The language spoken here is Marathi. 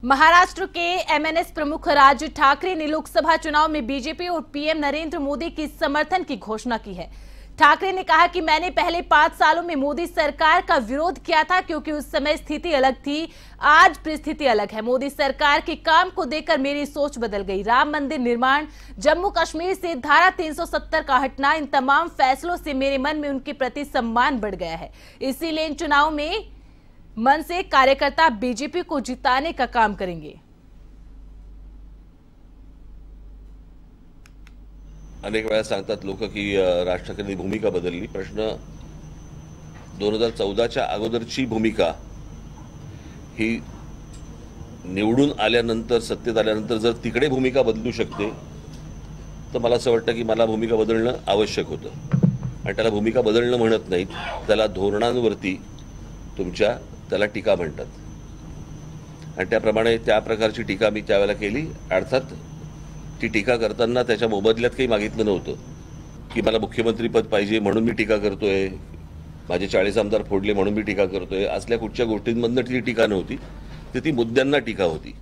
महाराष्ट्र के एमएनएस प्रमुख राज ठाकरे ने लोकसभा चुनाव में बीजेपी और पीएम नरेंद्र मोदी की समर्थन की घोषणा की है। ठाकरे ने कहा कि मैंने पहले 5 सालों में मोदी सरकार का विरोध किया था क्योंकि उस समय स्थिति अलग थी, आज परिस्थिति अलग है। मोदी सरकार के काम को देखकर मेरी सोच बदल गई। राम मंदिर निर्माण, जम्मू कश्मीर से धारा 370 का हटना, इन तमाम फैसलों से मेरे मन में उनके प्रति सम्मान बढ़ गया है। इसीलिए इन चुनाव में मन से कार्यकर्ता बीजेपी को जिताने का काम करेंगे। अनेक वेळा सांगतात लोक की राज ठाकरेंनी भूमिका बदलली। प्रश्न 2014च्या अगोदरची भूमिका ही निवडून आल्यानंतर, सत्तेत आल्यानंतर जर तिकडे भूमिका बदलू शकते तर मला असं वाटतं की मला भूमिका बदलणं आवश्यक होतं। आणि त्याला भूमिका बदलणं म्हणत नाहीत, त्याला धोरणांवरती तुमच्या त्याला टीका म्हणतात। आणि त्याप्रमाणे त्या प्रकारची टीका मी त्यावेळेला केली। अर्थात ती टीका करताना त्याच्या मोबदल्यात काही मागितलं नव्हतं की मला मुख्यमंत्रीपद पाहिजे म्हणून मी टीका करतोय, माझे 40 आमदार फोडले म्हणून मी टीका करतोय, असल्या कुठच्या गोष्टींमधनं ती टीका नव्हती, ती मुद्द्यांना टीका होती।